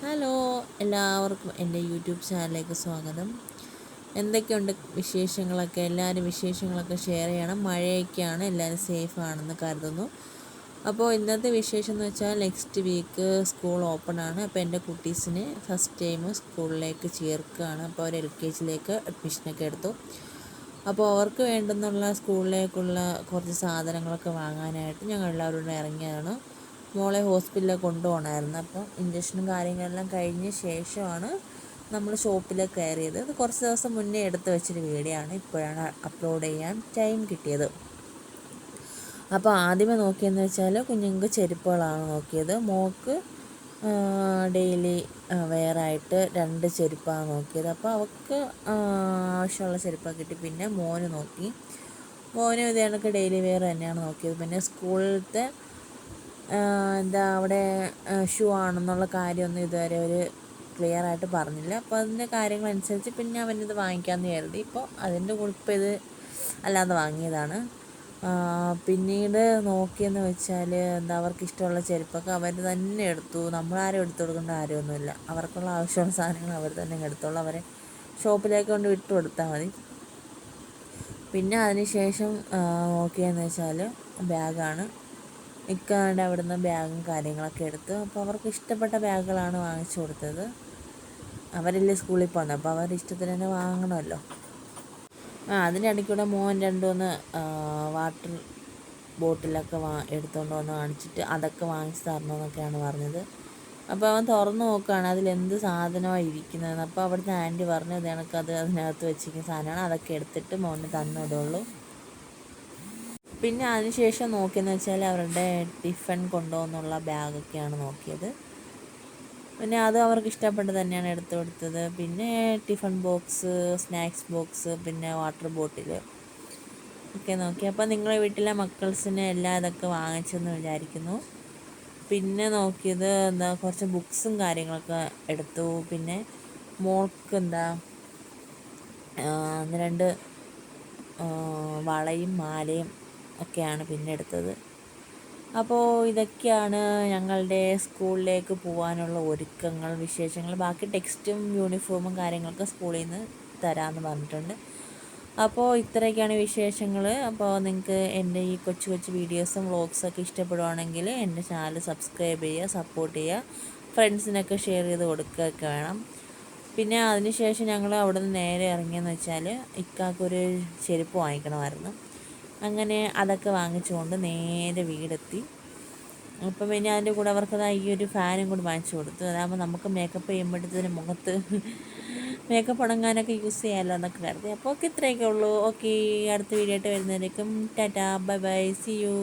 Hello, എല്ലാവർക്കും എൻ്റെ YouTube ചാനലിലേക്ക് സ്വാഗതം. എന്തൊക്കെയുണ്ട് വിശേഷങ്ങളൊക്കെ? എല്ലാവരും വിശേഷങ്ങളൊക്കെ ഷെയർ ചെയ്യണം. മഴയൊക്കെയാണ്, എല്ലാവരും സേഫ് ആണെന്ന് കരുതുന്നു. അപ്പോൾ ഇന്നത്തെ വിശേഷം എന്ന് വെച്ചാൽ നെക്സ്റ്റ് വീക്ക് സ്കൂൾ ഓപ്പൺ ആണ്. അപ്പോൾ എൻ്റെ കുട്ടീസിന് ഫസ്റ്റ് ടൈം സ്കൂളിലേക്ക് ചേർക്കുകയാണ്. അപ്പോൾ അവർ LKGയിലേക്ക് അഡ്മിഷനൊക്കെ എടുത്തു. അപ്പോൾ അവർക്ക് വേണ്ടുന്നുള്ള സ്കൂളിലേക്കുള്ള കുറച്ച് സാധനങ്ങളൊക്കെ വാങ്ങാനായിട്ട് ഞങ്ങൾ എല്ലാവരും ഇറങ്ങിയതാണ്. മോളെ ഹോസ്പിറ്റലിൽ കൊണ്ടുപോകണമായിരുന്നു. അപ്പോൾ ഇഞ്ചക്ഷനും കാര്യങ്ങളെല്ലാം കഴിഞ്ഞ ശേഷമാണ് നമ്മൾ ഷോപ്പിലേക്ക് കയറിയത്. ഇത് കുറച്ച് ദിവസം മുന്നേ എടുത്ത് വെച്ചൊരു വീഡിയോ ആണ്. ഇപ്പോഴാണ് അപ്ലോഡ് ചെയ്യാൻ ടൈം കിട്ടിയത്. അപ്പോൾ ആദ്യമേ നോക്കിയെന്ന് വെച്ചാൽ കുഞ്ഞുങ്ങൾക്ക് ചെരുപ്പുകളാണ് നോക്കിയത്. മോൾക്ക് ഡെയിലി വെയറായിട്ട് 2 ചെരുപ്പാണ് നോക്കിയത്. അപ്പോൾ അവൾക്ക് ആവശ്യമുള്ള ചെരുപ്പൊക്കെ കിട്ടി. പിന്നെ മോന് നോക്കി. മോനും ഇത് കണക്ക് ഡെയിലി വെയർ തന്നെയാണ് നോക്കിയത്. പിന്നെ സ്കൂളിലത്തെ അവിടെ ഷൂ ആണെന്നുള്ള കാര്യമൊന്നും ഇതുവരെ ഒരു ക്ലിയർ ആയിട്ട് പറഞ്ഞില്ല. അപ്പോൾ അതിൻ്റെ കാര്യങ്ങളനുസരിച്ച് പിന്നെ അവനിത് വാങ്ങിക്കാമെന്ന് കരുതി. ഇപ്പോൾ അതിൻ്റെ കൂടെ ഇപ്പോൾ ഇത് അല്ലാതെ വാങ്ങിയതാണ്. പിന്നീട് നോക്കിയെന്ന് വെച്ചാൽ അവർക്ക് ഇഷ്ടമുള്ള ചെരുപ്പൊക്കെ അവർ തന്നെ എടുത്തു. നമ്മളാരും എടുത്തു കൊടുക്കേണ്ട കാര്യമൊന്നുമില്ല. അവർക്കുള്ള ആവശ്യമുള്ള സാധനങ്ങൾ അവർ തന്നെ എടുത്തോളൂ. അവരെ ഷോപ്പിലേക്ക് കൊണ്ട് വിട്ടു കൊടുത്താൽ മതി. പിന്നെ അതിന് ശേഷം നോക്കിയെന്ന് വെച്ചാൽ ബാഗാണ്. ഇക്കാണ്ട് അവിടുന്ന് ബാഗും കാര്യങ്ങളൊക്കെ എടുത്ത്. അപ്പോൾ അവർക്ക് ഇഷ്ടപ്പെട്ട ബാഗുകളാണ് വാങ്ങിച്ചു കൊടുത്തത്. അവരല്ലേ സ്കൂളിൽ പോകുന്നത്, അപ്പോൾ അവരുടെ ഇഷ്ടത്തിന് തന്നെ വാങ്ങണമല്ലോ. അതിനിടയ്ക്കൂടെ മോൻ 2-3 വാട്ടർ ബോട്ടിലൊക്കെ എടുത്തുകൊണ്ട് വന്ന് കാണിച്ചിട്ട് അതൊക്കെ വാങ്ങിച്ച് തരണമെന്നൊക്കെയാണ് പറഞ്ഞത്. അപ്പോൾ അവൻ തുറന്ന് നോക്കുകയാണ് അതിലെന്ത് സാധനമാണ് ഇരിക്കുന്നതെന്ന്. അപ്പോൾ അവിടുത്തെ ആൻറ്റി പറഞ്ഞു അത് അതിനകത്ത് വെച്ചിരിക്കുന്ന സാധനമാണ്, അതൊക്കെ എടുത്തിട്ട് മോന് തന്നിടുള്ളൂ. പിന്നെ അതിനുശേഷം നോക്കിയെന്ന് വെച്ചാൽ അവരുടെ ടിഫിൻ കൊണ്ടുപോകുന്നുള്ള ബാഗൊക്കെയാണ് നോക്കിയത്. പിന്നെ അത് അവർക്ക് ഇഷ്ടപ്പെട്ട് തന്നെയാണ് എടുത്തു കൊടുത്തത്. പിന്നെ ടിഫിൻ ബോക്സ്, സ്നാക്സ് ബോക്സ്, പിന്നെ വാട്ടർ ബോട്ടിൽ ഒക്കെ നോക്കി. അപ്പോൾ നിങ്ങളുടെ വീട്ടിലെ മക്കൾസിന് എല്ലാം ഇതൊക്കെ വാങ്ങിച്ചെന്ന് വിചാരിക്കുന്നു. പിന്നെ നോക്കിയത് കുറച്ച് ബുക്സും കാര്യങ്ങളൊക്കെ എടുത്തു. പിന്നെ മോൾക്ക് 2 വളയും മാലയും ഒക്കെയാണ് പിന്നെ എടുത്തത്. അപ്പോൾ ഇതൊക്കെയാണ് ഞങ്ങളുടെ സ്കൂളിലേക്ക് പോകാനുള്ള ഒരുക്കങ്ങൾ, വിശേഷങ്ങൾ. ബാക്കി ടെക്സ്റ്റും യൂണിഫോമും കാര്യങ്ങളൊക്കെ സ്കൂളിൽ നിന്ന് തരാമെന്ന് പറഞ്ഞിട്ടുണ്ട്. അപ്പോൾ ഇത്രയൊക്കെയാണ് വിശേഷങ്ങൾ. അപ്പോൾ നിങ്ങൾക്ക് എൻ്റെ ഈ കൊച്ചു കൊച്ചു വീഡിയോസും വ്ളോഗ്സൊക്കെ ഇഷ്ടപ്പെടുവാണെങ്കിൽ എൻ്റെ ചാനൽ സബ്സ്ക്രൈബ് ചെയ്യുക, സപ്പോർട്ട് ചെയ്യുക, ഫ്രണ്ട്സിനൊക്കെ ഷെയർ ചെയ്ത് കൊടുക്കുകയൊക്കെ വേണം. പിന്നെ അതിനുശേഷം ഞങ്ങൾ അവിടെ നിന്ന് നേരെ ഇറങ്ങിയെന്ന് വെച്ചാൽ ഇക്കാക്കൊരു ചെരുപ്പ് വാങ്ങിക്കണമായിരുന്നു. അങ്ങനെ അതൊക്കെ വാങ്ങിച്ചുകൊണ്ട് നേരെ വീടെത്തി. അപ്പം പിന്നെ അതിൻ്റെ കൂടെ അവർക്ക് ഈ ഒരു ഫാനും കൂടി വാങ്ങിച്ചു കൊടുത്തു. അതാകുമ്പോൾ നമുക്ക് മേക്കപ്പ് ചെയ്യുമ്പോഴത്തേന് മുഖത്ത് മേക്കപ്പ് ഉണങ്ങാനൊക്കെ യൂസ് ചെയ്യാമല്ലോ എന്നൊക്കെ കരുതി. അപ്പോൾ ഇത്രയൊക്കെ ഉള്ളൂ. ഓക്കെ, അടുത്ത വീഡിയോ ആയിട്ട് വരുന്നതിലേക്കും tata, bye bye, see U.